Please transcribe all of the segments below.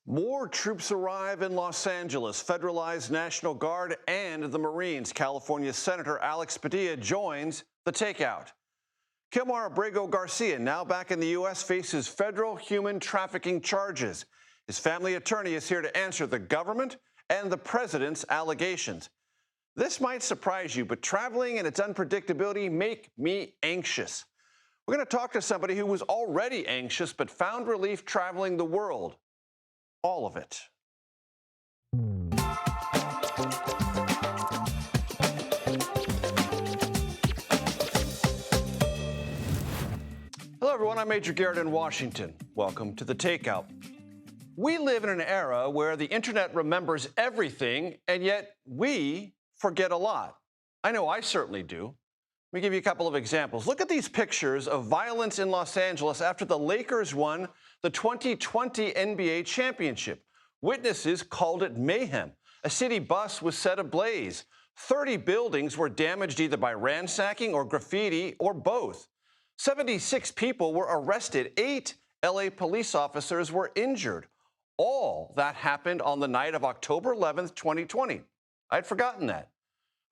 More troops arrive in Los Angeles. Federalized National Guard and the Marines. California Senator Alex Padilla joins the Takeout. Kilmar Abrego Garcia, now back in the U.S., faces federal human trafficking charges. His family attorney is here to answer the government and the president's allegations. This might surprise you, but traveling and its unpredictability make me anxious. We're going to talk to somebody who was already anxious but found relief traveling the world. All of it. Hello, everyone. I'm Major Garrett in Washington. Welcome to the Takeout. We live in an era where the internet remembers everything, and yet we forget a lot. I know I certainly do. Let me give you a couple of examples. Look at these pictures of violence in Los Angeles after the Lakers won the 2020 NBA championship. Witnesses called it mayhem. A city bus was set ablaze. 30 buildings were damaged either by ransacking or graffiti or both. 76 people were arrested. 8 LA police officers were injured. All that happened on the night of October 11th, 2020. I'd forgotten that.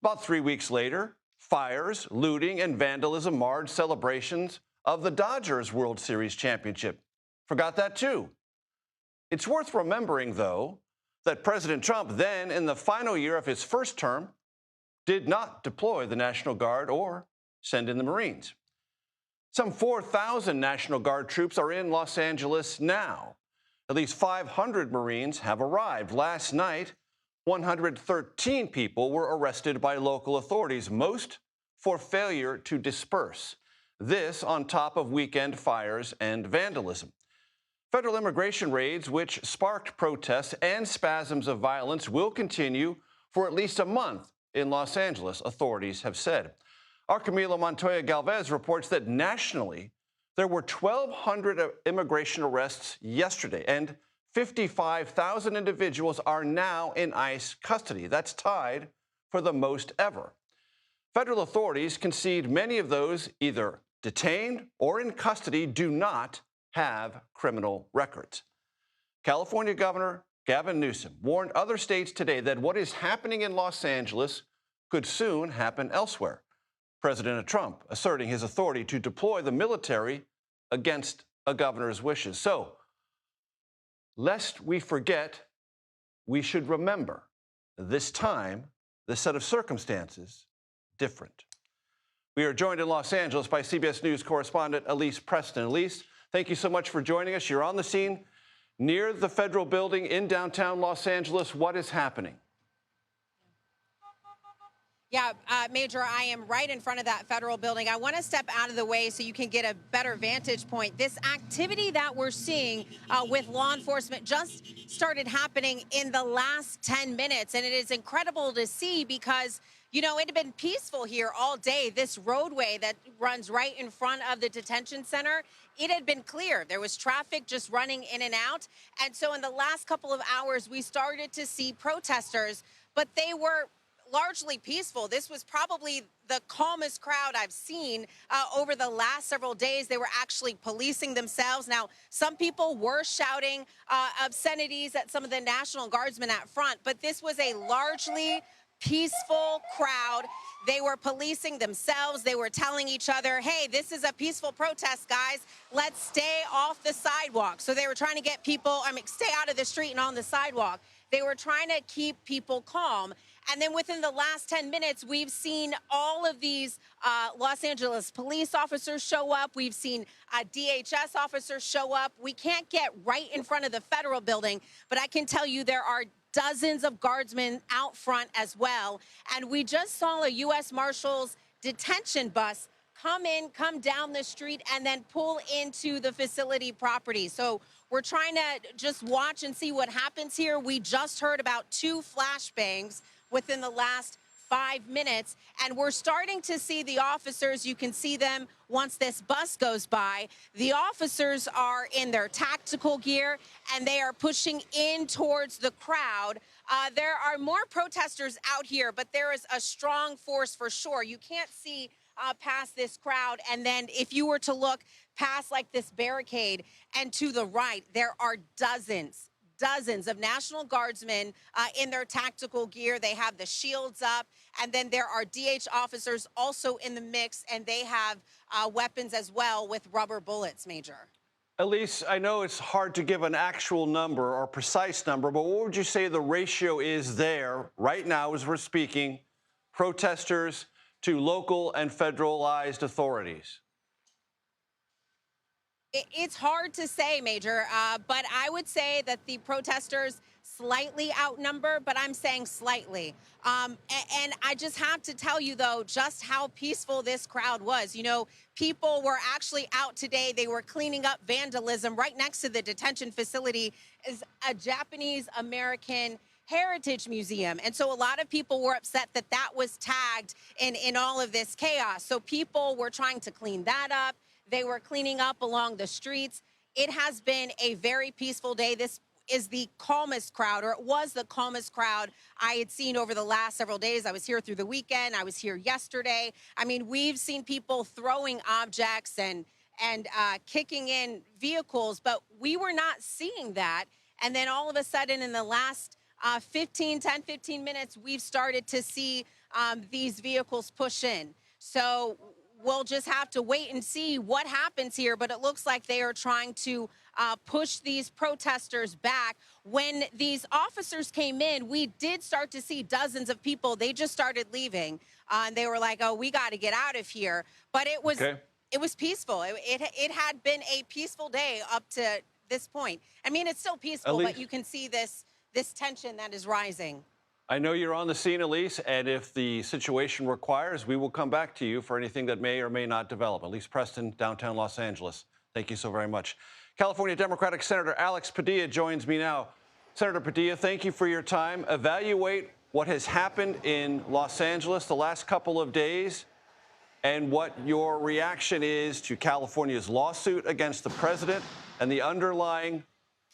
About 3 weeks later, fires, looting, and vandalism marred celebrations of the Dodgers World Series championship. Forgot that too. It's worth remembering, though, that President Trump then, in the final year of his first term, did not deploy the National Guard or send in the Marines. Some 4,000 National Guard troops are in Los Angeles now. At least 500 Marines have arrived. Last night, 113 people were arrested by local authorities, most for failure to disperse. This on top of weekend fires and vandalism. Federal immigration raids, which sparked protests and spasms of violence, will continue for at least a month in Los Angeles, authorities have said. Our Camila Montoya Galvez reports that nationally, there were 1,200 immigration arrests yesterday, and 55,000 individuals are now in ICE custody. That's tied for the most ever. Federal authorities concede many of those either detained or in custody do not have criminal records. California Governor Gavin Newsom warned other states today that what is happening in Los Angeles could soon happen elsewhere. President Trump asserting his authority to deploy the military against a governor's wishes. So, lest we forget, we should remember this time, this set of circumstances, different. We are joined in Los Angeles by CBS News correspondent Elise Preston. Elise, thank you so much for joining us. You're on the scene near the federal building in downtown Los Angeles. What is happening? Yeah, Major, I am right in front of that federal building. I want to step out of the way so you can get a better vantage point. This activity that we're seeing with law enforcement just started happening in the last 10 minutes. And it is incredible to see because, you know, it had been peaceful here all day. This roadway that runs right in front of the detention center, it had been clear. There was traffic just running in and out. And so in the last couple of hours, we started to see protesters, but they were largely peaceful. This was probably the calmest crowd I've seen over the last several days. They were actually policing themselves. Now, some people were shouting obscenities at some of the National Guardsmen out front, but this was a largely peaceful crowd. They were policing themselves. They were telling each other, hey, this is a peaceful protest, guys. Let's stay off the sidewalk. So they were trying to get people, stay out of the street and on the sidewalk. They were trying to keep people calm. And then within the last 10 minutes, we've seen all of these Los Angeles police officers show up. We've seen DHS officers show up. We can't get right in front of the federal building, but I can tell you there are dozens of guardsmen out front as well. And we just saw a U.S. Marshals detention bus come down the street and then pull into the facility property. So we're trying to just watch and see what happens here. We just heard about 2 flashbangs within the last 5 minutes, and we're starting to see the officers. You can see them once this bus goes by. The officers are in their tactical gear, and they are pushing in towards the crowd. There are more protesters out here, but there is a strong force for sure. You can't see past this crowd, and then if you were to look past like this barricade and to the right, there are dozens dozens of National Guardsmen in their tactical gear. They have the shields up, and then there are DH officers also in the mix, and they have weapons as well with rubber bullets, Major. Elise, I know it's hard to give an actual number or precise number, but what would you say the ratio is there right now as we're speaking, protesters to local and federalized authorities? It's hard to say, Major, but I would say that the protesters slightly outnumber, but I'm saying slightly. And I just have to tell you, though, just how peaceful this crowd was. You know, people were actually out today. They were cleaning up vandalism. Right next to the detention facility is a Japanese American Heritage Museum. And so a lot of people were upset that that was tagged in all of this chaos. So people were trying to clean that up. They were cleaning up along the streets. It has been a very peaceful day. This is the calmest crowd, or it was the calmest crowd I had seen over the last several days. I was here through the weekend. I was here yesterday. I mean, we've seen people throwing objects and kicking in vehicles, but we were not seeing that. And then all of a sudden, in the last 10, 15 minutes, we've started to see these vehicles push in. So we'll just have to wait and see what happens here. But it looks like they are trying to push these protesters back. When these officers came in, we did start to see dozens of people. They just started leaving. And they were like, oh, we got to get out of here. But it was peaceful. It had been a peaceful day up to this point. I mean, it's still peaceful, but you can see this tension that is rising. I know you're on the scene, Elise, and if the situation requires, we will come back to you for anything that may or may not develop. Elise Preston, downtown Los Angeles. Thank you so very much. California Democratic Senator Alex Padilla joins me now. Senator Padilla, thank you for your time. Evaluate what has happened in Los Angeles the last couple of days and what your reaction is to California's lawsuit against the president and the underlying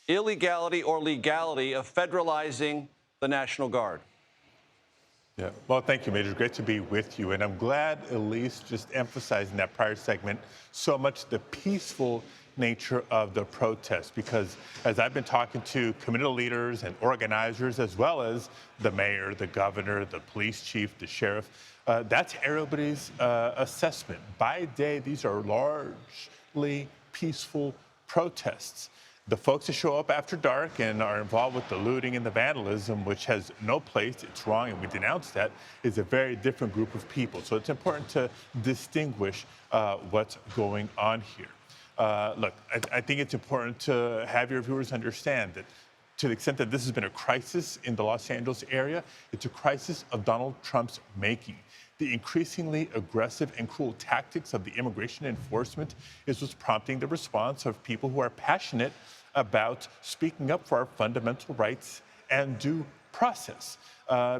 illegality or legality of federalizing the National Guard. Yeah, well, thank you, Major. Great to be with you. And I'm glad Elise just emphasized in that prior segment so much the peaceful nature of the protest, because as I've been talking to community leaders and organizers, as well as the mayor, the governor, the police chief, the sheriff, that's everybody's assessment. By day, these are largely peaceful protests. The folks that show up after dark and are involved with the looting and the vandalism, which has no place, it's wrong, and we denounce that, is a very different group of people. So it's important to distinguish what's going on here. Look, I think it's important to have your viewers understand that to the extent that this has been a crisis in the Los Angeles area, it's a crisis of Donald Trump's making. The increasingly aggressive and cruel tactics of the immigration enforcement is what's prompting the response of people who are passionate about speaking up for our fundamental rights and due process.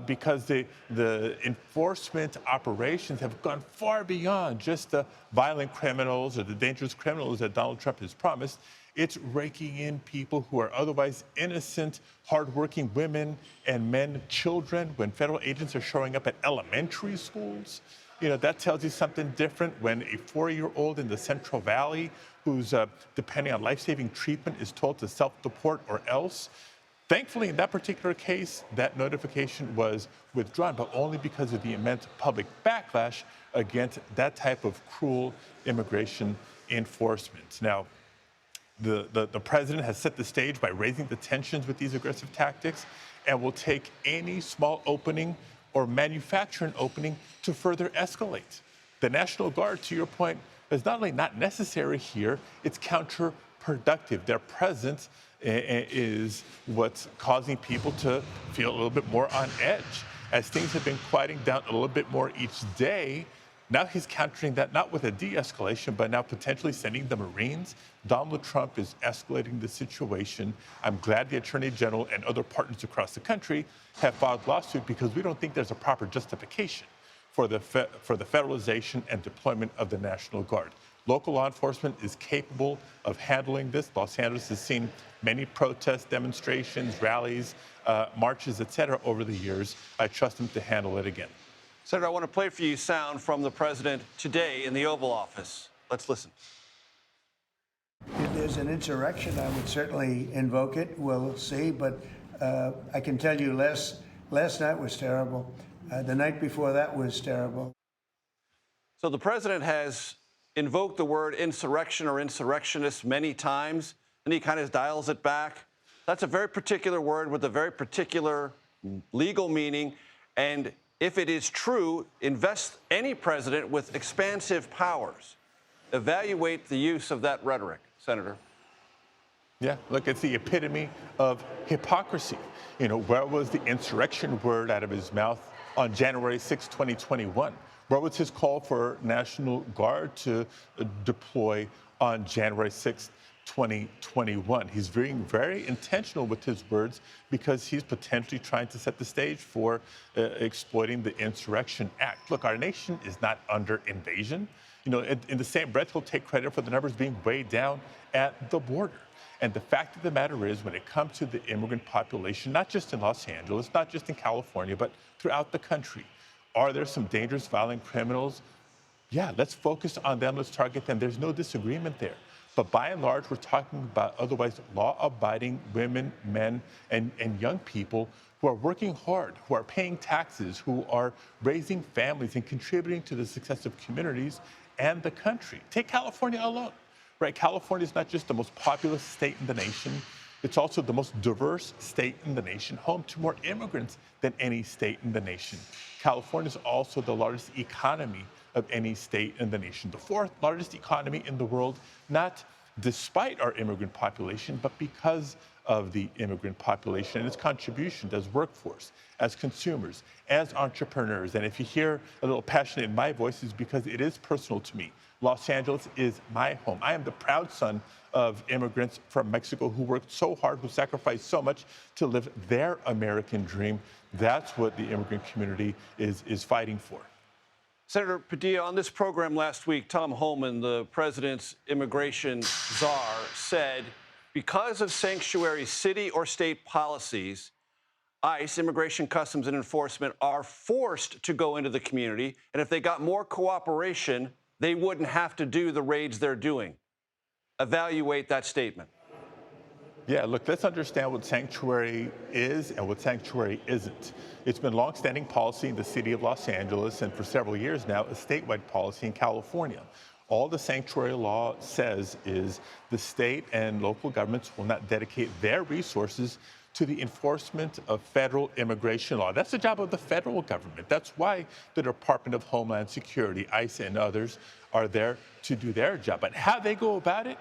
Because the enforcement operations have gone far beyond just the violent criminals or the dangerous criminals that Donald Trump has promised. It's raking in people who are otherwise innocent, hardworking women and men, children. When federal agents are showing up at elementary schools, you know, that tells you something different. When a 4-year-old in the Central Valley who's depending on life-saving treatment is told to self-deport or else. Thankfully, in that particular case, that notification was withdrawn, but only because of the immense public backlash against that type of cruel immigration enforcement. Now, the president has set the stage by raising the tensions with these aggressive tactics and will take any small opening or manufacture an opening to further escalate. The National Guard, to your point, is not only not necessary here, it's counterproductive. Their presence is what's causing people to feel a little bit more on edge. As things have been quieting down a little bit more each day, now he's countering that not with a de-escalation, but now potentially sending the Marines. Donald Trump is escalating the situation. I'm glad the Attorney General and other partners across the country have filed lawsuit because we don't think there's a proper justification for the federalization and deployment of the National Guard. Local law enforcement is capable of handling this. Los Angeles has seen many protests, demonstrations, rallies, marches, et cetera, over the years. I trust them to handle it again. Senator, I want to play for you sound from the president today in the Oval Office. Let's listen. If there's an insurrection, I would certainly invoke it. We'll see. But I can tell you last night was terrible. The night before that was terrible. So the president has invoked the word insurrection or insurrectionist many times, and he kind of dials it back. That's a very particular word with a very particular legal meaning. And if it is true, invest any president with expansive powers. Evaluate the use of that rhetoric, Senator. Yeah, look, it's the epitome of hypocrisy. You know, where was the insurrection word out of his mouth on January 6, 2021? Where was his call for National Guard to deploy on January 6, 2021? He's being very intentional with his words because he's potentially trying to set the stage for exploiting the Insurrection Act. Look, our nation is not under invasion. You know, in the same breath, he'll take credit for the numbers being way down at the border. And the fact of the matter is, when it comes to the immigrant population, not just in Los Angeles, not just in California, but throughout the country, are there some dangerous, violent criminals? Yeah, let's focus on them. Let's target them. There's no disagreement there. But by and large, we're talking about otherwise law-abiding women, men, and young people who are working hard, who are paying taxes, who are raising families and contributing to the success of communities and the country. Take California alone. Right, California is not just the most populous state in the nation, it's also the most diverse state in the nation, home to more immigrants than any state in the nation. California is also the largest economy of any state in the nation, the fourth largest economy in the world, not despite our immigrant population, but because of the immigrant population and its contributions as workforce, as consumers, as entrepreneurs. And if you hear a little passion in my voice, it's because it is personal to me. Los Angeles is my home. I am the proud son of immigrants from Mexico who worked so hard, who sacrificed so much to live their American dream. That's what the immigrant community is fighting for. Senator Padilla, on this program last week, Tom Homan, the president's immigration czar, said because of sanctuary city or state policies, ICE, Immigration, Customs, and Enforcement, are forced to go into the community. And if they got more cooperation, they wouldn't have to do the raids they're doing. Evaluate that statement. Yeah, look, let's understand what sanctuary is and what sanctuary isn't. It's been longstanding policy in the city of Los Angeles and for several years now, a statewide policy in California. All the sanctuary law says is the state and local governments will not dedicate their resources to the enforcement of federal immigration law. That's the job of the federal government. That's why the Department of Homeland Security, ICE, and others are there to do their job. But how they go about it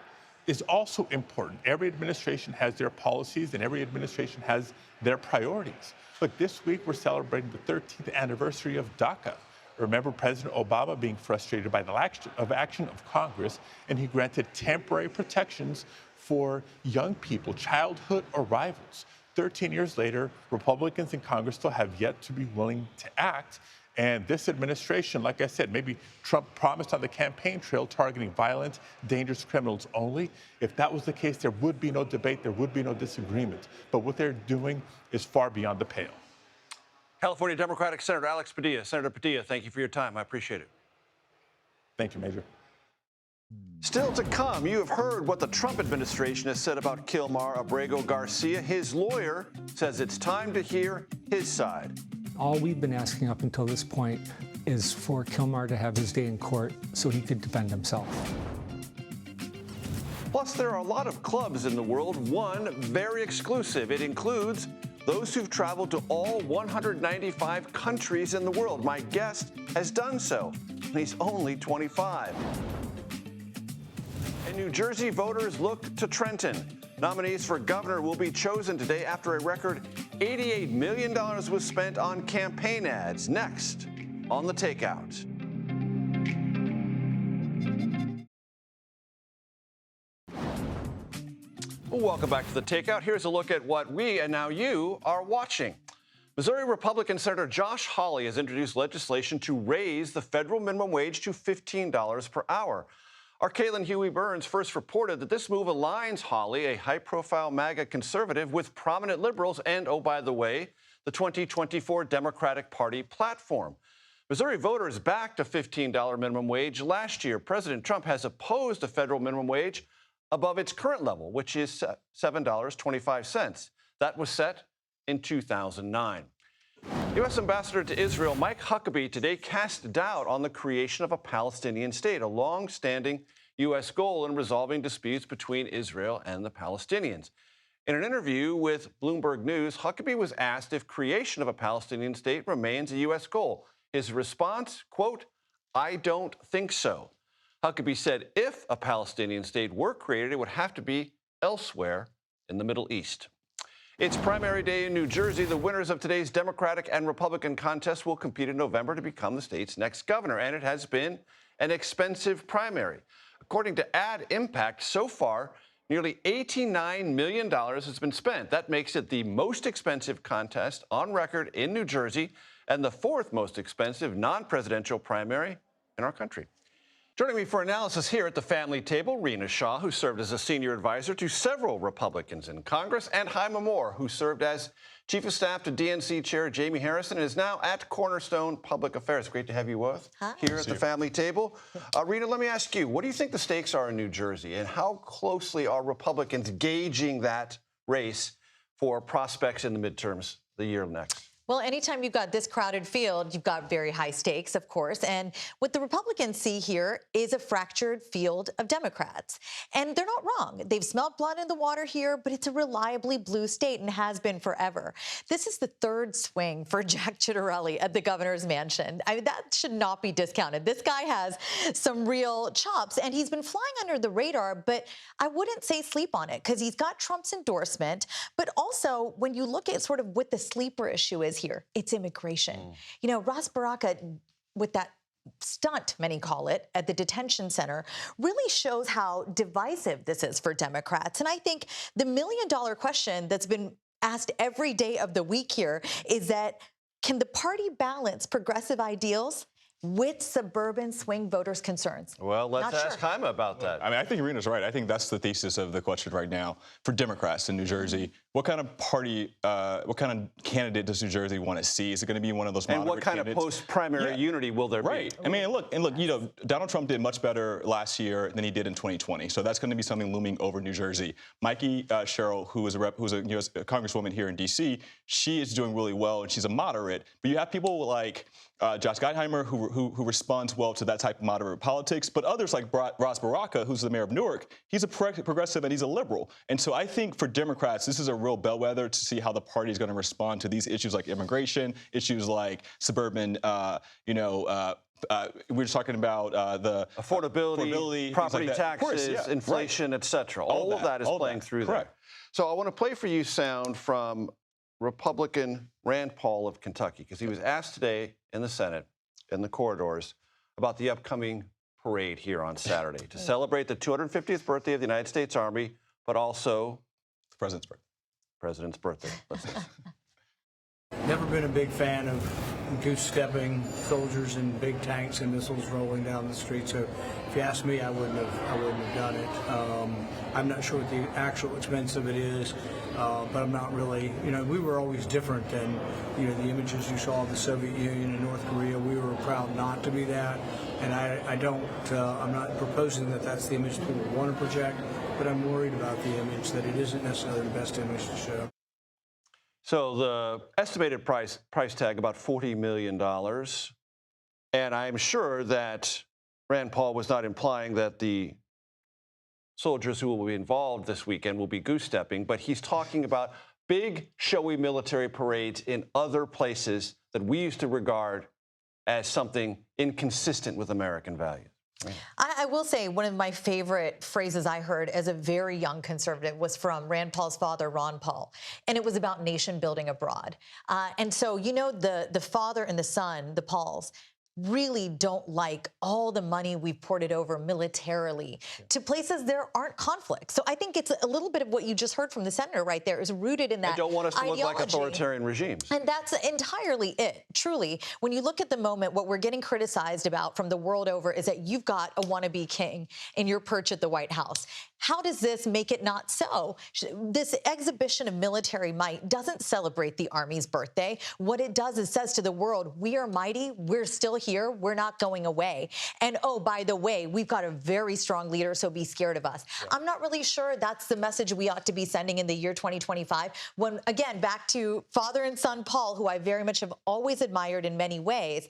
is also important. Every administration has their policies and every administration has their priorities. Look, this week we're celebrating the 13th anniversary of DACA. Remember President Obama being frustrated by the action of Congress, and he granted temporary protections for young people, childhood arrivals. 13 years later, Republicans in Congress still have yet to be willing to act. And this administration, like I said, maybe Trump promised on the campaign trail targeting violent, dangerous criminals only. If that was the case, there would be no debate, there would be no disagreement. But what they're doing is far beyond the pale. California Democratic Senator Alex Padilla. Senator Padilla, thank you for your time. I appreciate it. Thank you, Major. Still to come, you have heard what the Trump administration has said about Kilmar Abrego Garcia. His lawyer says it's time to hear his side. All we've been asking up until this point is for Kilmar to have his day in court so he could defend himself. Plus, there are a lot of clubs in the world, one very exclusive. It includes those who've traveled to all 195 countries in the world. My guest has done so, and he's only 25. And New Jersey voters look to Trenton. Nominees for governor will be chosen today after a record $88 million was spent on campaign ads. Next on The Takeout. Welcome back to The Takeout. Here's a look at what we and now you are watching. Missouri Republican Senator Josh Hawley has introduced legislation to raise the federal minimum wage to $15 per hour. Our Kaylin Huey-Burns first reported that this move aligns Hawley, a high-profile MAGA conservative, with prominent liberals and, oh, by the way, the 2024 Democratic Party platform. Missouri voters backed a $15 minimum wage last year. President Trump has opposed a federal minimum wage above its current level, which is $7.25. That was set in 2009. U.S. Ambassador to Israel Mike Huckabee today cast doubt on the creation of a Palestinian state, a long-standing U.S. goal in resolving disputes between Israel and the Palestinians. In an interview with Bloomberg News, Huckabee was asked if creation of a Palestinian state remains a U.S. goal. His response, quote, "I don't think so." Huckabee said if a Palestinian state were created, it would have to be elsewhere in the Middle East. It's primary day in New Jersey. The winners of today's Democratic and Republican contest will compete in November to become the state's next governor, and it has been an expensive primary. According to Ad Impact, so far, nearly $89 million has been spent. That makes it the most expensive contest on record in New Jersey and the fourth most expensive non-presidential primary in our country. Joining me for analysis here at the family table, Rena Shah, who served as a senior advisor to several Republicans in Congress, and Haima Moore, who served as chief of staff to DNC chair Jamie Harrison and is now at Cornerstone Public Affairs. Great to have you both here at the family table. Rena, let me ask you, what do you think the stakes are in New Jersey, and how closely are Republicans gauging that race for prospects in the midterms the year next? Well, anytime you've got this crowded field, you've got very high stakes, of course. And what the Republicans see here is a fractured field of Democrats. And they're not wrong. They've smelled blood in the water here, but it's a reliably blue state and has been forever. This is the third swing for Jack Ciattarelli at the governor's mansion. I mean, that should not be discounted. This guy has some real chops, and he's been flying under the radar, but I wouldn't say sleep on it because he's got Trump's endorsement. But also, when you look at sort of what the sleeper issue is here, it's immigration. You know, Ras Baraka, with that stunt, many call it, at the detention center, really shows how divisive this is for Democrats. And I think the million-dollar question that's been asked every day of the week here is that, can the party balance progressive ideals with suburban swing voters' concerns? Well, let's ask Haima about that. I mean, I think Rena's right. I think that's the thesis of the question right now for Democrats in New Jersey. What kind of party, what kind of candidate does New Jersey want to see? Is it going to be one of those moderate And what kind candidates? of post-primary unity will there be? I mean, look, you know, Donald Trump did much better last year than he did in 2020. So that's going to be something looming over New Jersey. Mikey Sherrill, who's a congresswoman here in D.C., she is doing really well, and she's a moderate. But you have people like Josh Gottheimer, who responds well to that type of moderate politics, but others like Ras Baraka, who's the mayor of Newark, he's a progressive and he's a liberal. And so I think for Democrats, this is a real bellwether to see how the party is going to respond to these issues like immigration, issues like suburban, we were talking about the affordability like property taxes, inflation, et cetera. All of that is playing through there. So I want to play for you sound from Republican Rand Paul of Kentucky, because he was asked today in the Senate, in the corridors, about the upcoming parade here on Saturday to celebrate the 250th birthday of the United States Army, but also the president's birthday. President's birthday. Listen. Never been a big fan of goose-stepping soldiers in big tanks and missiles rolling down the street. So if you ask me, I wouldn't have done it. I'm not sure what the actual expense of it is, but I'm not really, we were always different than, the images you saw of the Soviet Union and North Korea. We were proud not to be that. And I'm not proposing that that's the image people want to project, but I'm worried about the image, that it isn't necessarily the best image to show. So the estimated price tag, about $40 million. And I'm sure that Rand Paul was not implying that the soldiers who will be involved this weekend will be goose-stepping, but he's talking about big, showy military parades in other places that we used to regard as something inconsistent with American values. Right. I will say one of my favorite phrases I heard as a very young conservative was from Rand Paul's father, Ron Paul, and it was about nation building abroad. And so, the father and the son, the Pauls, really don't like all the money we've ported over militarily to places there aren't conflicts. So I think it's a little bit of what you just heard from the senator right there is rooted in that They don't want us to ideology. look like authoritarian regimes. And that's entirely it. Truly, when you look at the moment, what we're getting criticized about from the world over is that you've got a wannabe king in your perch at the White House. How does this make it not so? This exhibition of military might doesn't celebrate the Army's birthday. What it does is says to the world, we are mighty, we're still here, we're not going away. And oh, by the way, we've got a very strong leader, so be scared of us. Yeah. I'm not really sure that's the message we ought to be sending in the year 2025. When, again, back to father and son Paul, who I very much have always admired in many ways,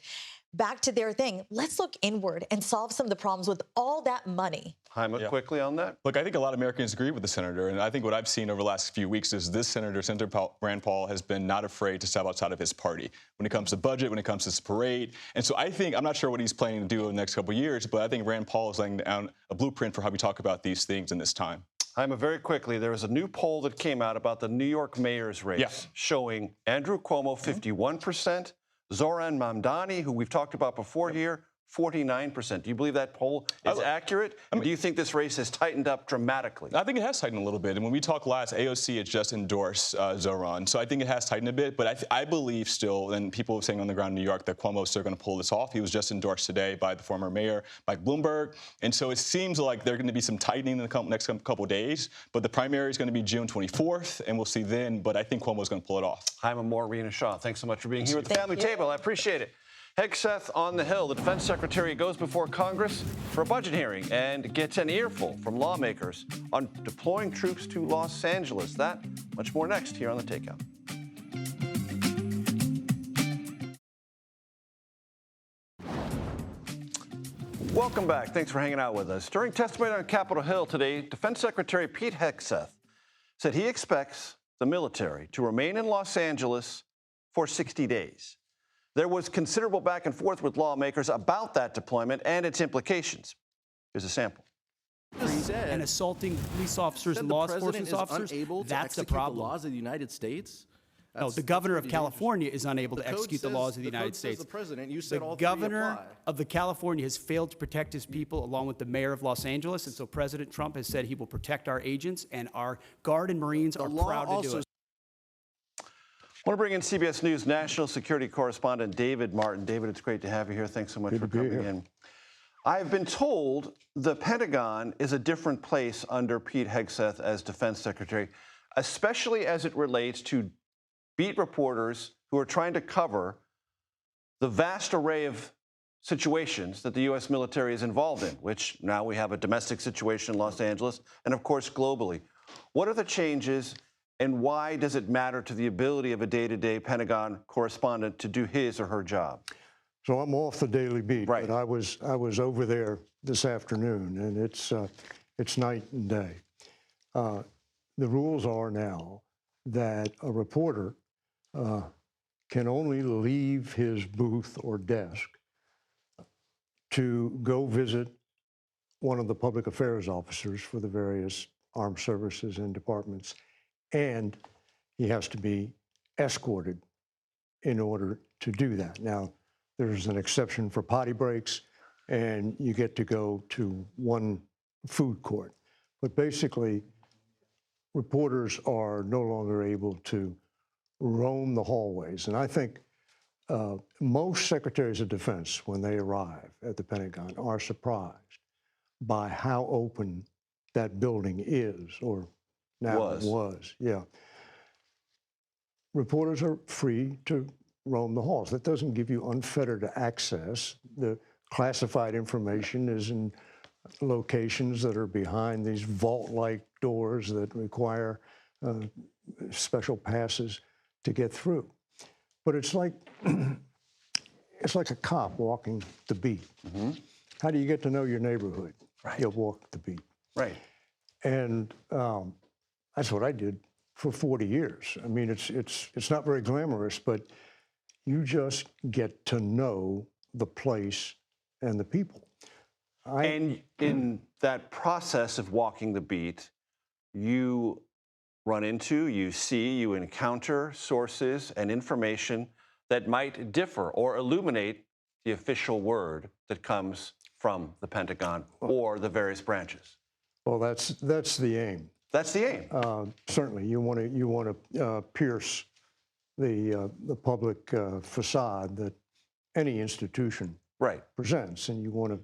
back to their thing, let's look inward and solve some of the problems with all that money. Jaime, quickly on that. Look, I think a lot of Americans agree with the senator, and I think what I've seen over the last few weeks is this senator, Senator Rand Paul, has been not afraid to step outside of his party when it comes to budget, when it comes to this parade. And so I think, I'm not sure what he's planning to do in the next couple of years, but I think Rand Paul is laying down a blueprint for how we talk about these things in this time. Jaime, very quickly, there was a new poll that came out about the New York mayor's race showing Andrew Cuomo 51%, Zoran Mamdani, who we've talked about before here, 49%. Do you believe that poll is accurate? And do you think this race has tightened up dramatically? I think it has tightened a little bit. And when we talked last, AOC had just endorsed Zoran. So I think it has tightened a bit. But I believe still, and people are saying on the ground in New York, that Cuomo is still going to pull this off. He was just endorsed today by the former mayor, Mike Bloomberg. And so it seems like there's going to be some tightening in the next couple of days. But the primary is going to be June 24th, and we'll see then. But I think Cuomo is going to pull it off. Jaime Rena Shaw, thanks so much for being here at the family table. I appreciate it. Hegseth on the Hill, the defense secretary, goes before Congress for a budget hearing and gets an earful from lawmakers on deploying troops to Los Angeles. That, much more next here on The Takeout. Welcome back. Thanks for hanging out with us. During testimony on Capitol Hill today, Defense Secretary Pete Hegseth said he expects the military to remain in Los Angeles for 60 days. There was considerable back and forth with lawmakers about that deployment and its implications. Here's a sample. And assaulting police officers and law enforcement officers, that's the problem. The laws of the United States? No, the governor of California is unable to execute the laws of the United States. The governor of the California has failed to protect his people, along with the mayor of Los Angeles, and so President Trump has said he will protect our agents, and our Guard and Marines are proud to do it. I want to bring in CBS News national security correspondent David Martin. David, it's great to have you here. Thanks so much for coming in. I've been told the Pentagon is a different place under Pete Hegseth as defense secretary, especially as it relates to beat reporters who are trying to cover the vast array of situations that the U.S. military is involved in, which now we have a domestic situation in Los Angeles and, of course, globally. What are the changes? And why does it matter to the ability of a day-to-day Pentagon correspondent to do his or her job? So I'm off the daily beat, but I was over there this afternoon, and it's night and day. The rules are now that a reporter can only leave his booth or desk to go visit one of the public affairs officers for the various armed services and departments. And he has to be escorted in order to do that. Now, there's an exception for potty breaks, and you get to go to one food court. But basically, reporters are no longer able to roam the hallways. And I think most secretaries of defense, when they arrive at the Pentagon, are surprised by how open that building is, or now it was, yeah. Reporters are free to roam the halls. That doesn't give you unfettered access. The classified information is in locations that are behind these vault-like doors that require special passes to get through. But it's like a cop walking the beat. Mm-hmm. How do you get to know your neighborhood? Right. You walk the beat. Right. And that's what I did for 40 years. I mean, it's not very glamorous, but you just get to know the place and the people. And in that process of walking the beat, you run into, you see, you encounter sources and information that might differ or illuminate the official word that comes from the Pentagon or the various branches. Well, that's the aim. That's the aim. Certainly, you want to pierce the public facade that any institution presents, and you want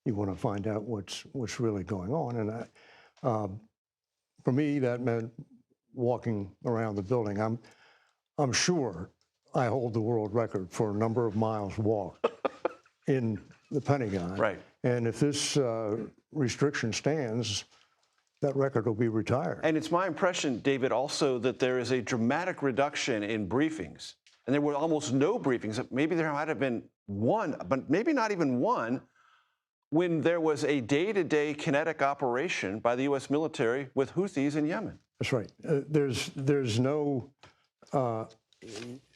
to find out what's really going on. And For me, that meant walking around the building. I'm sure I hold the world record for a number of miles walked in the Pentagon. Right. And if this restriction stands, that record will be retired. And it's my impression, David, also that there is a dramatic reduction in briefings. And there were almost no briefings. Maybe there might have been one, but maybe not even one, when there was a day-to-day kinetic operation by the U.S. military with Houthis in Yemen. That's right. There's no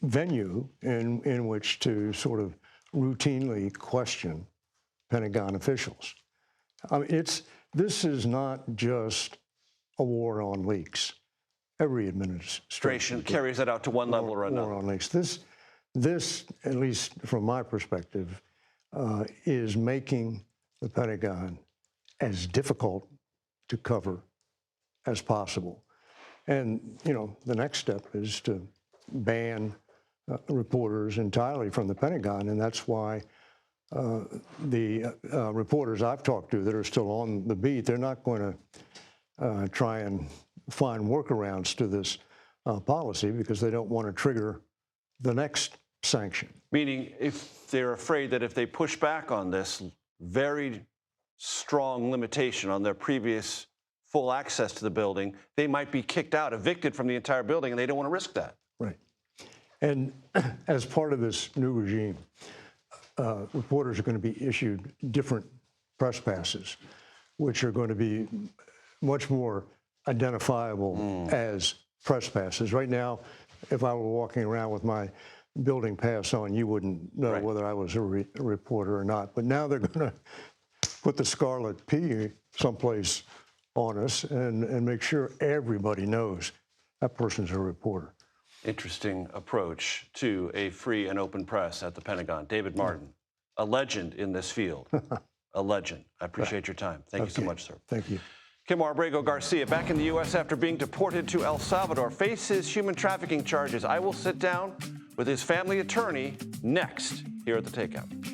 venue in which to sort of routinely question Pentagon officials. I mean, this is not just a war on leaks. Every administration carries that out to one level or another. War on leaks. This, at least from my perspective, is making the Pentagon as difficult to cover as possible. And, you know, the next step is to ban reporters entirely from the Pentagon, and that's why the reporters I've talked to that are still on the beat, they're not going to try and find workarounds to this policy because they don't want to trigger the next sanction. Meaning, if they're afraid that if they push back on this very strong limitation on their previous full access to the building, they might be kicked out, evicted from the entire building, and they don't want to risk that. Right. And as part of this new regime, reporters are going to be issued different press passes, which are going to be much more identifiable as press passes. Right now, if I were walking around with my building pass on, you wouldn't know whether I was a reporter or not. But now they're going to put the scarlet P someplace on us and make sure everybody knows that person's a reporter. Interesting approach to a free and open press at the Pentagon. David Martin, a legend in this field. A legend. I appreciate your time. Thank you so much, sir. Thank you. Kilmar Abrego Garcia, back in the U.S. after being deported to El Salvador, faces human trafficking charges. I will sit down with his family attorney next here at The Takeout.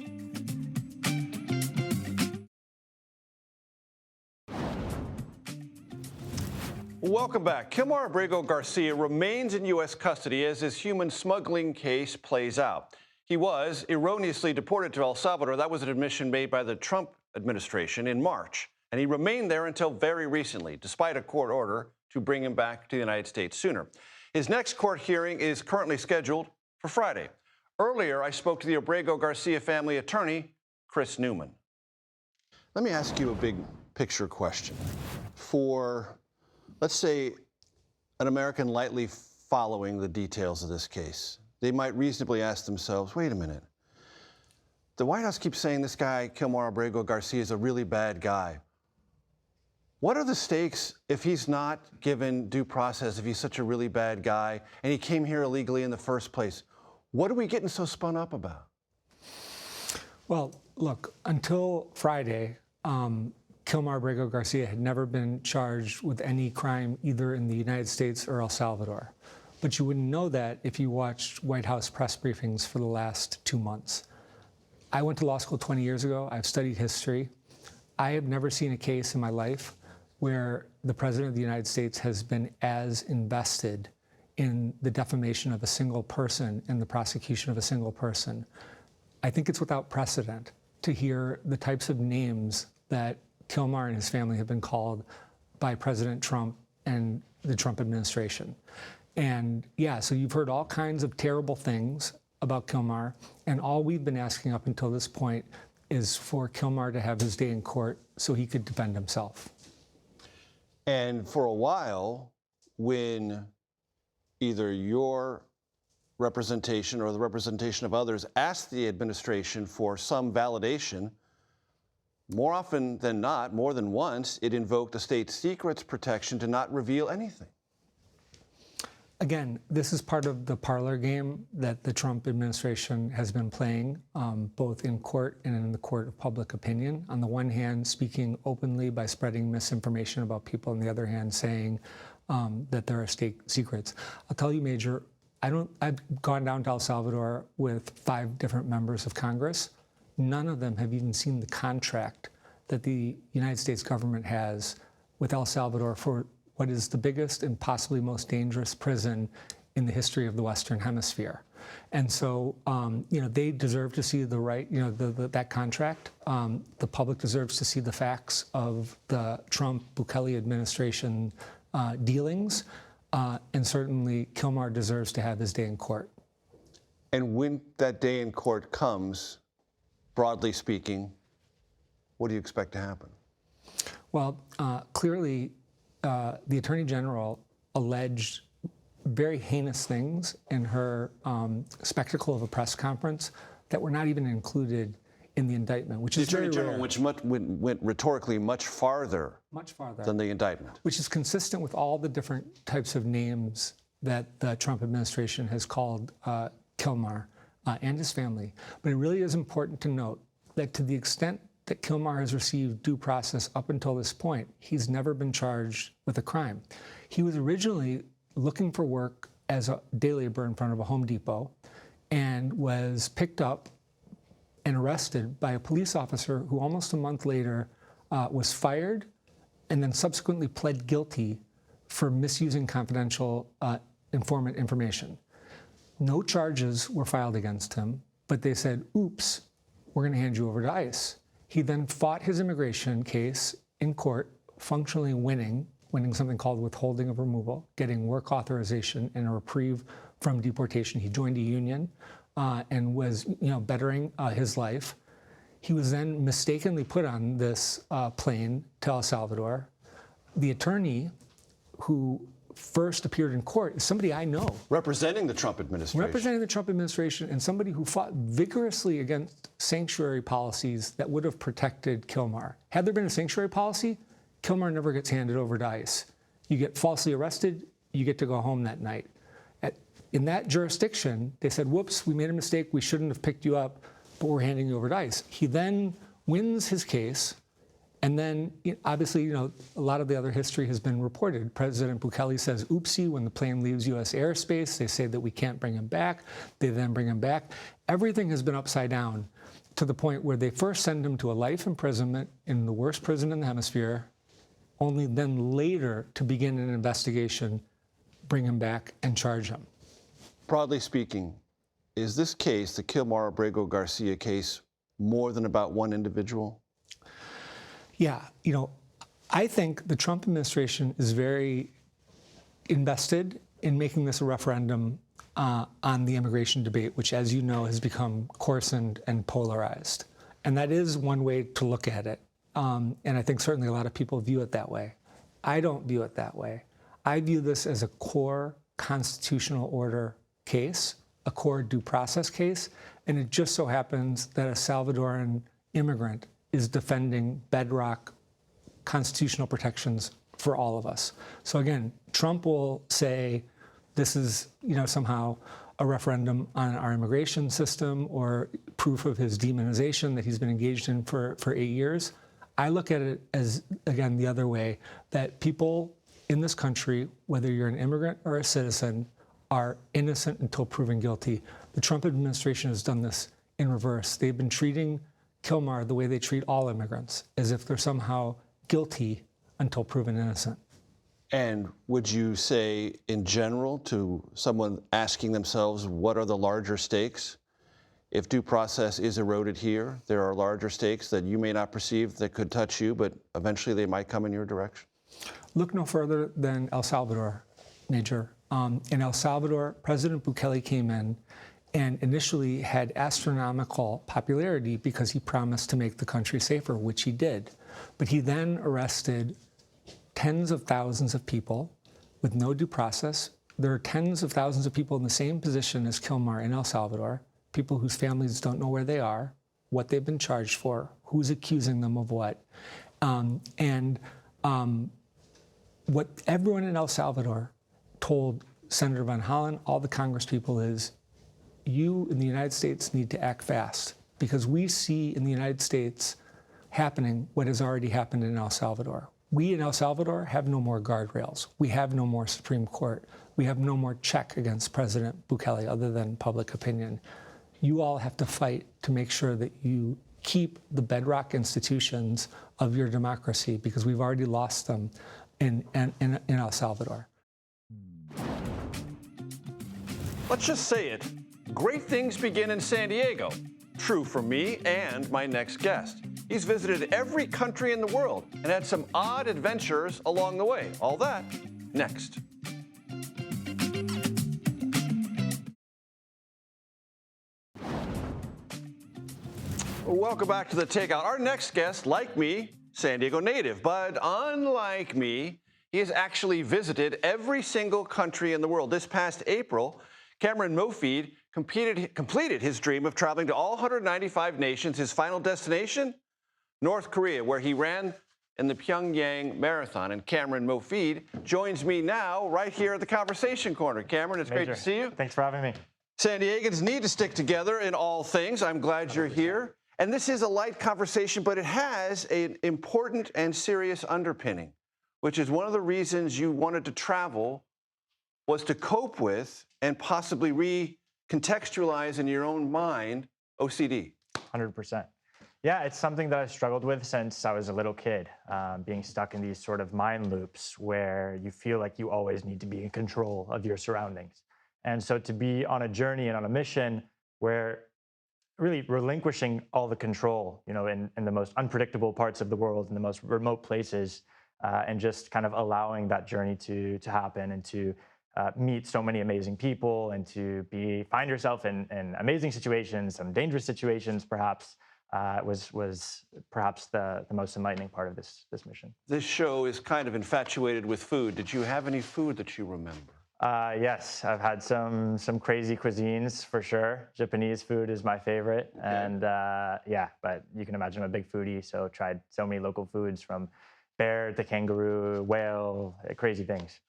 Welcome back. Kilmar Abrego Garcia remains in U.S. custody as his human smuggling case plays out. He was erroneously deported to El Salvador. That was an admission made by the Trump administration in March. And he remained there until very recently, despite a court order to bring him back to the United States sooner. His next court hearing is currently scheduled for Friday. Earlier, I spoke to the Abrego Garcia family attorney, Chris Newman. Let me ask you a big picture question. For, let's say, an American lightly following the details of this case, they might reasonably ask themselves, wait a minute. The White House keeps saying this guy, Kilmar Abrego Garcia, is a really bad guy. What are the stakes if he's not given due process, if he's such a really bad guy, and he came here illegally in the first place? What are we getting so spun up about? Well, look, until Friday, Kilmar Abrego Garcia had never been charged with any crime either in the United States or El Salvador. But you wouldn't know that if you watched White House press briefings for the last 2 months. I went to law school 20 years ago. I've studied history. I have never seen a case in my life where the President of the United States has been as invested in the defamation of a single person and the prosecution of a single person. I think it's without precedent to hear the types of names that Kilmar and his family have been called by President Trump and the Trump administration. And yeah, so you've heard all kinds of terrible things about Kilmar, and all we've been asking up until this point is for Kilmar to have his day in court so he could defend himself. And for a while, when either your representation or the representation of others asked the administration for some validation, more often than not, more than once, it invoked the state secrets protection to not reveal anything. Again, this is part of the parlor game that the Trump administration has been playing, both in court and in the court of public opinion. On the one hand, speaking openly by spreading misinformation about people, on the other hand, saying that there are state secrets. I'll tell you, Major, I've gone down to El Salvador with 5 different members of Congress. None of them have even seen the contract that the United States government has with El Salvador for what is the biggest and possibly most dangerous prison in the history of the Western Hemisphere. And so, they deserve to see that contract. The public deserves to see the facts of the Trump-Bukele administration dealings. And certainly, Kilmar deserves to have his day in court. And when that day in court comes, broadly speaking, what do you expect to happen? Well, clearly, the Attorney General alleged very heinous things in her spectacle of a press conference that were not even included in the indictment, which is very rare. The Attorney General, which went rhetorically much farther than the indictment. Which is consistent with all the different types of names that the Trump administration has called Kilmar and his family. But it really is important to note that to the extent that Kilmar has received due process up until this point, he's never been charged with a crime. He was originally looking for work as a day laborer in front of a Home Depot and was picked up and arrested by a police officer who almost a month later was fired and then subsequently pled guilty for misusing confidential informant information. No charges were filed against him, but they said, oops, we're going to hand you over to ICE. He then fought his immigration case in court, functionally winning something called withholding of removal, getting work authorization and a reprieve from deportation. He joined a union and was, bettering his life. He was then mistakenly put on this plane to El Salvador. The attorney who first appeared in court is somebody I know. Representing the Trump administration. Representing the Trump administration and somebody who fought vigorously against sanctuary policies that would have protected Kilmar. Had there been a sanctuary policy, Kilmar never gets handed over to ICE. You get falsely arrested, you get to go home that night. In that jurisdiction, they said, whoops, we made a mistake, we shouldn't have picked you up, but we're handing you over to ICE. He then wins his case, and then obviously, a lot of the other history has been reported. President Bukele says, oopsie, when the plane leaves U.S. airspace, they say that we can't bring him back. They then bring him back. Everything has been upside down to the point where they first send him to a life imprisonment in the worst prison in the hemisphere, only then later to begin an investigation, bring him back and charge him. Broadly speaking, is this case, the Kilmar Abrego Garcia case, more than about one individual? Yeah, I think the Trump administration is very invested in making this a referendum on the immigration debate, which, as you know, has become coarsened and polarized. And that is one way to look at it. And I think certainly a lot of people view it that way. I don't view it that way. I view this as a core constitutional order case, a core due process case, and it just so happens that a Salvadoran immigrant is defending bedrock constitutional protections for all of us. So again, Trump will say this is, somehow a referendum on our immigration system or proof of his demonization that he's been engaged in for 8 years. I look at it as, again, the other way, that people in this country, whether you're an immigrant or a citizen, are innocent until proven guilty. The Trump administration has done this in reverse. They've been treating Kilmar the way they treat all immigrants, as if they're somehow guilty until proven innocent. And would you say, in general, to someone asking themselves, what are the larger stakes? If due process is eroded here, there are larger stakes that you may not perceive that could touch you, but eventually they might come in your direction? Look no further than El Salvador, Major. In El Salvador, President Bukele came in and initially had astronomical popularity because he promised to make the country safer, which he did. But he then arrested tens of thousands of people with no due process. There are tens of thousands of people in the same position as Kilmar in El Salvador, people whose families don't know where they are, what they've been charged for, who's accusing them of what. What everyone in El Salvador told Senator Van Hollen, all the Congress people, is you in the United States need to act fast, because we see in the United States happening what has already happened in El Salvador. We in El Salvador have no more guardrails. We have no more Supreme Court. We have no more check against President Bukele other than public opinion. You all have to fight to make sure that you keep the bedrock institutions of your democracy, because we've already lost them in El Salvador. Let's just say it. Great things begin in San Diego. True for me and my next guest. He's visited every country in the world and had some odd adventures along the way. All that next. Welcome back to The Takeout. Our next guest, like me, San Diego native, but unlike me, he has actually visited every single country in the world. This past April, Cameron Mofeed completed his dream of traveling to all 195 nations. His final destination, North Korea, where he ran in the Pyongyang Marathon. And Cameron Mofeed joins me now right here at the Conversation Corner. Cameron, it's great to see you. Thanks for having me. San Diegans need to stick together in all things. I'm glad you're here. And this is a light conversation, but it has an important and serious underpinning, which is one of the reasons you wanted to travel was to cope with and possibly recontextualize in your own mind OCD. 100%. Yeah, it's something that I've struggled with since I was a little kid, being stuck in these sort of mind loops where you feel like you always need to be in control of your surroundings. And so to be on a journey and on a mission where really relinquishing all the control, in the most unpredictable parts of the world, in the most remote places, and just kind of allowing that journey to happen and to meet so many amazing people and to find yourself in amazing situations, some dangerous situations, perhaps, was perhaps the most enlightening part of this mission. This show is kind of infatuated with food. Did you have any food that you remember? Yes, I've had some crazy cuisines for sure. Japanese food is my favorite, okay. And but you can imagine I'm a big foodie, so tried so many local foods from bear to kangaroo, whale, crazy things.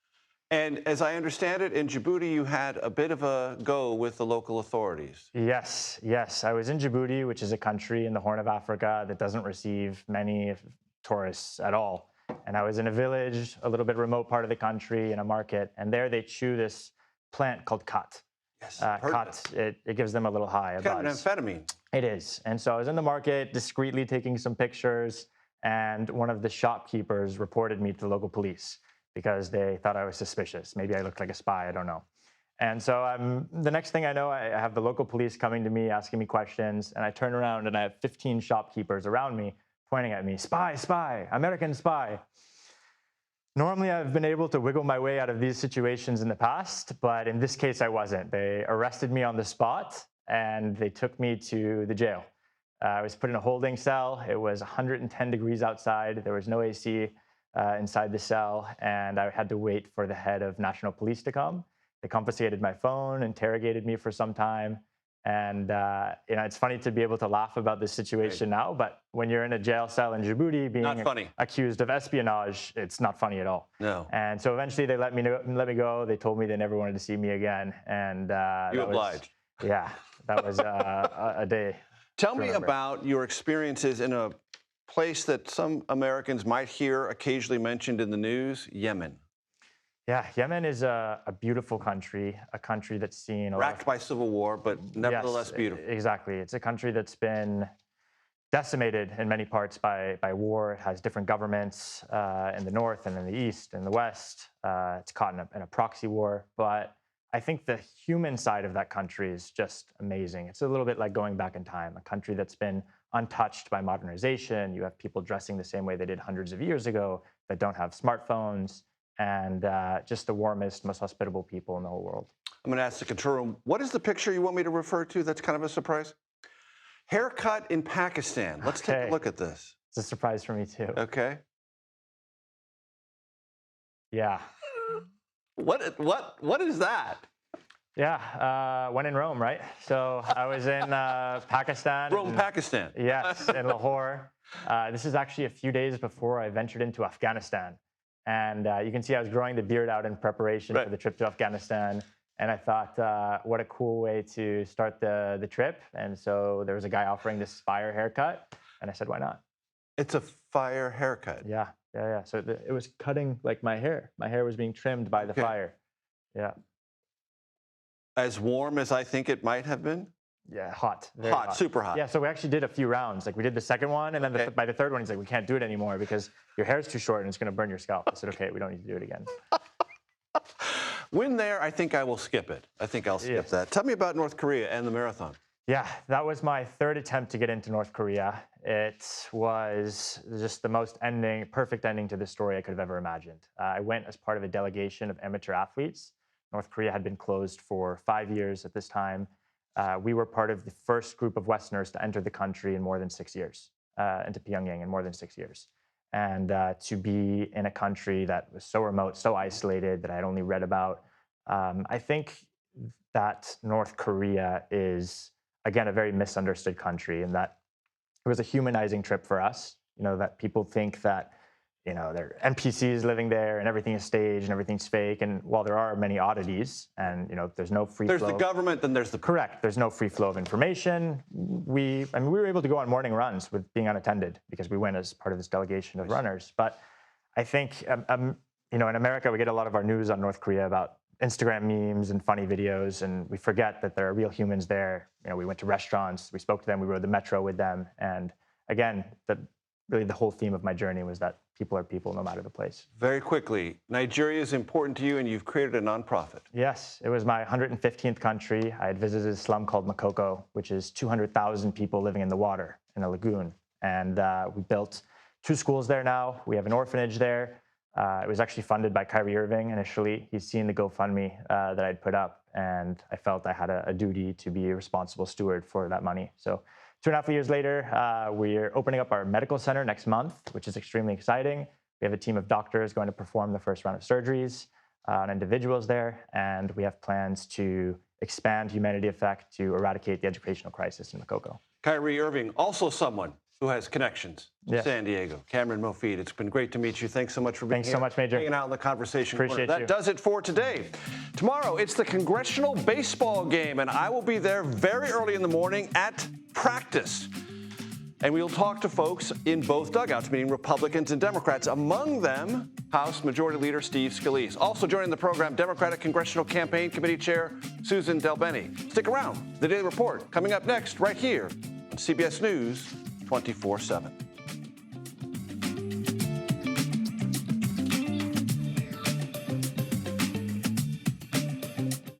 And as I understand it, in Djibouti, you had a bit of a go with the local authorities. Yes. I was in Djibouti, which is a country in the Horn of Africa that doesn't receive many tourists at all. And I was in a village, a little bit remote part of the country, in a market, and there they chew this plant called khat. Yes, khat, it gives them a little high, a buzz. Kind of amphetamine. It is. And so I was in the market, discreetly taking some pictures, and one of the shopkeepers reported me to the local police because they thought I was suspicious. Maybe I looked like a spy, I don't know. And so the next thing I know, I have the local police coming to me, asking me questions, and I turn around and I have 15 shopkeepers around me pointing at me, spy, American spy. Normally, I've been able to wiggle my way out of these situations in the past, but in this case, I wasn't. They arrested me on the spot, and they took me to the jail. I was put in a holding cell. It was 110 degrees outside. There was no AC inside the cell, and I had to wait for the head of National Police to come. They confiscated my phone, interrogated me for some time. And it's funny to be able to laugh about this situation now, but when you're in a jail cell in Djibouti being accused of espionage, it's not funny at all. No. And so eventually they let me go. They told me they never wanted to see me again. And you obliged. That was a day. Tell me about your experiences in a place that some Americans might hear occasionally mentioned in the news, Yemen. Yeah, Yemen is a beautiful country, a country that's seen racked by civil war, but nevertheless beautiful. Exactly. It's a country that's been decimated in many parts by war. It has different governments in the north and in the east and the west. It's caught in a proxy war. But I think the human side of that country is just amazing. It's a little bit like going back in time, a country that's been untouched by modernization. You have people dressing the same way they did hundreds of years ago that don't have smartphones. And just the warmest, most hospitable people in the whole world. I'm going to ask the control room, what is the picture you want me to refer to that's kind of a surprise? Haircut in Pakistan. Let's take a look at this. It's a surprise for me, too. Okay. Yeah. What is that? Yeah, when in Rome, right? So I was in Pakistan. Pakistan. Yes, in Lahore. This is actually a few days before I ventured into Afghanistan. And you can see I was growing the beard out in preparation for the trip to Afghanistan. And I thought, what a cool way to start the trip. And so there was a guy offering this fire haircut. And I said, why not? It's a fire haircut. Yeah. So it was cutting like my hair. My hair was being trimmed by the fire. Yeah. As warm as I think it might have been? Yeah, hot. Very Hot, super hot. Yeah, so we actually did a few rounds. Like we did the second one, and then by the third one, he's like, we can't do it anymore because your hair's too short and it's going to burn your scalp. I said, okay, we don't need to do it again. When there, I think I will skip it. I think I'll skip that. Tell me about North Korea and the marathon. Yeah, that was my third attempt to get into North Korea. It was just the most perfect ending to this story I could have ever imagined. I went as part of a delegation of amateur athletes. North Korea had been closed for 5 years at this time. We were part of the first group of Westerners to enter the country in more than 6 years, into Pyongyang in more than 6 years. And to be in a country that was so remote, so isolated, that I had only read about. I think that North Korea is, again, a very misunderstood country, and that it was a humanizing trip for us. You know, that people think that, you know, there are NPCs living there and everything is staged and everything's fake. And while there are many oddities and, you know, there's no free flow. There's the government, then there's the... Correct. There's no free flow of information. We were able to go on morning runs with being unattended because we went as part of this delegation of runners. But I think, you know, in America, we get a lot of our news on North Korea about Instagram memes and funny videos, and we forget that there are real humans there. You know, we went to restaurants, we spoke to them, we rode the metro with them. And again, really the whole theme of my journey was that people are people no matter the place. Very quickly, Nigeria is important to you and you've created a nonprofit. Yes, it was my 115th country. I had visited a slum called Makoko, which is 200,000 people living in the water in a lagoon. And we built 2 schools there now. We have an orphanage there. It was actually funded by Kyrie Irving initially. He's seen the GoFundMe that I'd put up, and I felt I had a duty to be a responsible steward for that money. So 2.5 years later, we're opening up our medical center next month, which is extremely exciting. We have a team of doctors going to perform the first round of surgeries on individuals there, and we have plans to expand Humanity Effect to eradicate the educational crisis in Makoko. Kyrie Irving, also someone who has connections to San Diego. Cameron Mofid, it's been great to meet you. Thanks so much for being here. Thanks so much, Major. Hanging out in the conversation. Appreciate That you. does it for today. Tomorrow, it's the congressional baseball game, and I will be there very early in the morning at practice. And we'll talk to folks in both dugouts, meaning Republicans and Democrats. Among them, House Majority Leader Steve Scalise. Also joining the program, Democratic Congressional Campaign Committee Chair Susan DelBene. Stick around. The Daily Report coming up next right here on CBS News 24/7.